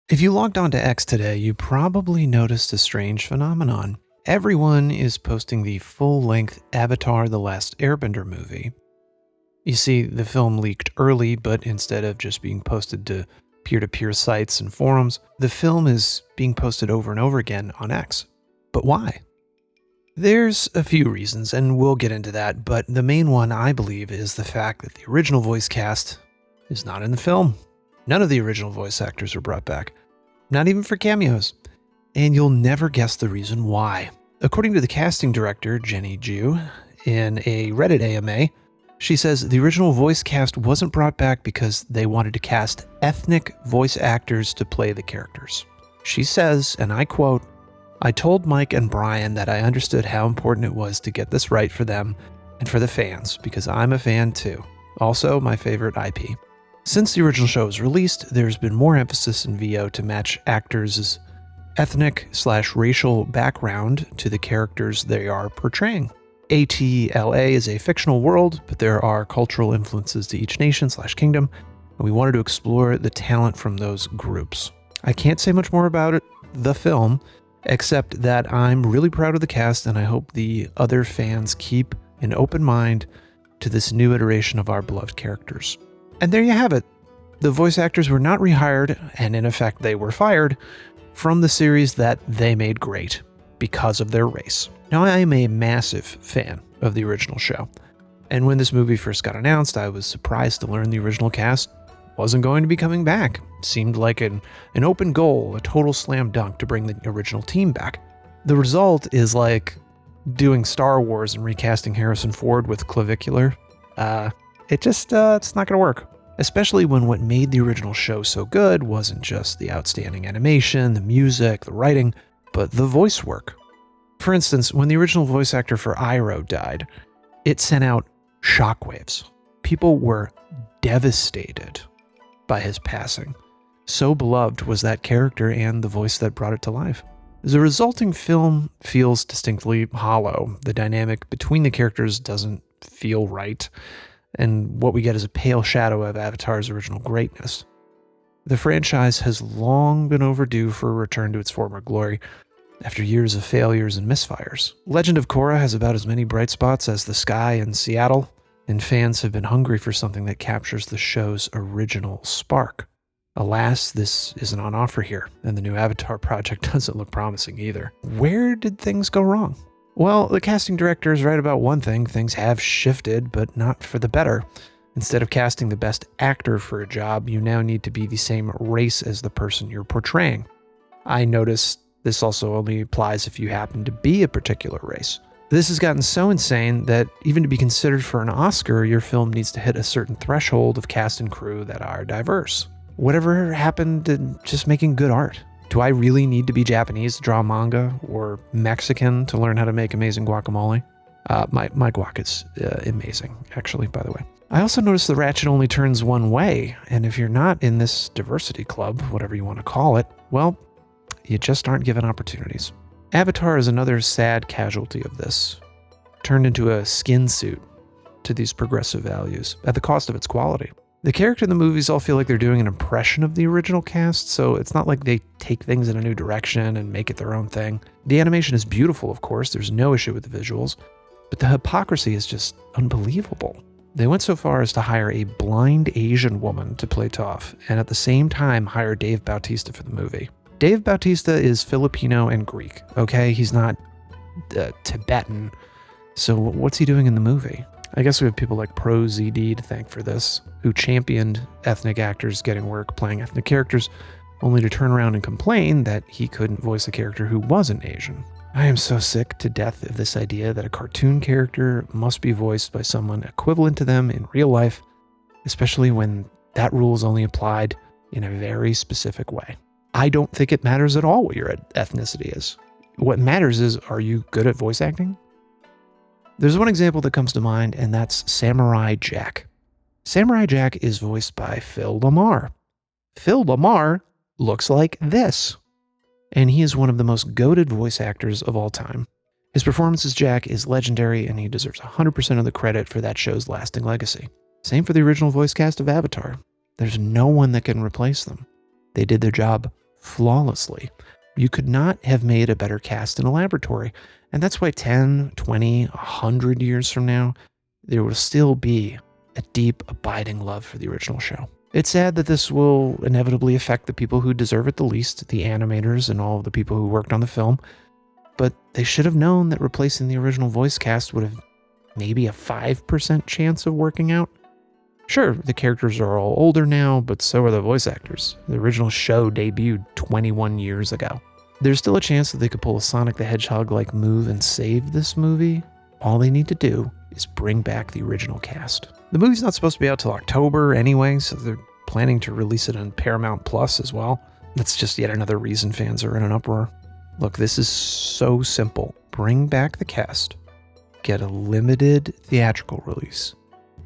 If you logged onto X today, you probably noticed a strange phenomenon. Everyone is posting the full-length Avatar: The Last Airbender movie. You see, the film leaked early, but instead of just being posted to peer-to-peer sites and forums, the film is being posted over and over again on X. But why? There's a few reasons, and we'll get into that, but the main one, I believe, is the fact that the original voice cast is not in the film. None of the original voice actors were brought back, not even for cameos, and you'll never guess the reason why. According to the casting director, Jenny Ju, in a Reddit AMA, she says the original voice cast wasn't brought back because they wanted to cast ethnic voice actors to play the characters. She says, and I quote, "I told Mike and Brian that I understood how important it was to get this right for them and for the fans, because I'm a fan too. Also, my favorite IP. Since the original show was released, there's been more emphasis in VO to match actors' ethnic/racial background to the characters they are portraying. ATLA is a fictional world, but there are cultural influences to each nation/kingdom, and we wanted to explore the talent from those groups. I can't say much more about the film, except that I'm really proud of the cast, and I hope the other fans keep an open mind to this new iteration of our beloved characters." And there you have it. The voice actors were not rehired, and in effect they were fired from the series that they made great because of their race. Now, I am a massive fan of the original show, and when this movie first got announced, I was surprised to learn the original cast wasn't going to be coming back. It seemed like an open goal, a total slam dunk to bring the original team back. The result is like doing Star Wars and recasting Harrison Ford with clavicular. It's not going to work. Especially when what made the original show so good wasn't just the outstanding animation, the music, the writing, but the voice work. For instance, when the original voice actor for Iroh died, it sent out shockwaves. People were devastated by his passing. So beloved was that character and the voice that brought it to life. The resulting film feels distinctly hollow. The dynamic between the characters doesn't feel right, and what we get is a pale shadow of Avatar's original greatness. The franchise has long been overdue for a return to its former glory, after years of failures and misfires. Legend of Korra has about as many bright spots as the sky in Seattle, and fans have been hungry for something that captures the show's original spark. Alas, this isn't on offer here, and the new Avatar project doesn't look promising either. Where did things go wrong? Well, the casting director is right about one thing: things have shifted, but not for the better. Instead of casting the best actor for a job, you now need to be the same race as the person you're portraying. I noticed this also only applies if you happen to be a particular race. This has gotten so insane that even to be considered for an Oscar, your film needs to hit a certain threshold of cast and crew that are diverse. Whatever happened to just making good art? Do I really need to be Japanese to draw manga, or Mexican to learn how to make amazing guacamole? My guac is amazing, actually, by the way. I also noticed the ratchet only turns one way, and if you're not in this diversity club, whatever you want to call it, well, you just aren't given opportunities. Avatar is another sad casualty of this, turned into a skin suit to these progressive values at the cost of its quality. The character in the movies all feel like they're doing an impression of the original cast, so it's not like they take things in a new direction and make it their own thing. The animation is beautiful, of course, there's no issue with the visuals, but the hypocrisy is just unbelievable. They went so far as to hire a blind Asian woman to play Toph, and at the same time hire Dave Bautista for the movie. Dave Bautista is Filipino and Greek, okay? He's not Tibetan, so what's he doing in the movie? I guess we have people like ProZD to thank for this, who championed ethnic actors getting work playing ethnic characters, only to turn around and complain that he couldn't voice a character who wasn't Asian. I am so sick to death of this idea that a cartoon character must be voiced by someone equivalent to them in real life, especially when that rule is only applied in a very specific way. I don't think it matters at all what your ethnicity is. What matters is, are you good at voice acting? There's one example that comes to mind, and that's Samurai Jack. Samurai Jack is voiced by Phil LaMarr. Phil LaMarr looks like this, and he is one of the most goated voice actors of all time. His performance as Jack is legendary, and he deserves 100% of the credit for that show's lasting legacy. Same for the original voice cast of Avatar. There's no one that can replace them. They did their job flawlessly. You could not have made a better cast in a laboratory. And that's why 10, 20, 100 years from now, there will still be a deep, abiding love for the original show. It's sad that this will inevitably affect the people who deserve it the least, the animators and all the people who worked on the film. But they should have known that replacing the original voice cast would have maybe a 5% chance of working out. Sure, the characters are all older now, but so are the voice actors. The original show debuted 21 years ago. There's still a chance that they could pull a Sonic the Hedgehog-like move and save this movie. All they need to do is bring back the original cast. The movie's not supposed to be out till October anyway, so they're planning to release it on Paramount Plus as well. That's just yet another reason fans are in an uproar. Look, this is so simple. Bring back the cast. Get a limited theatrical release.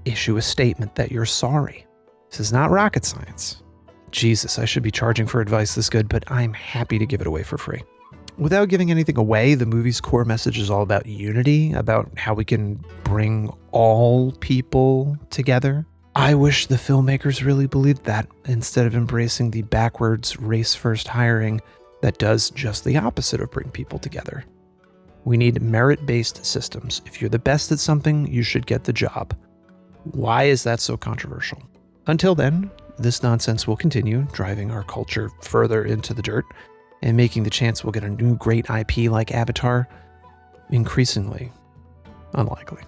Issue a statement that you're sorry. This is not rocket science. Jesus, I should be charging for advice this good, but I'm happy to give it away for free. Without giving anything away, the movie's core message is all about unity, about how we can bring all people together. I wish the filmmakers really believed that, instead of embracing the backwards race-first hiring that does just the opposite of bring people together. We need merit-based systems. If you're the best at something, you should get the job. Why is that so controversial? Until then, this nonsense will continue, driving our culture further into the dirt and making the chance we'll get a new great IP like Avatar increasingly unlikely.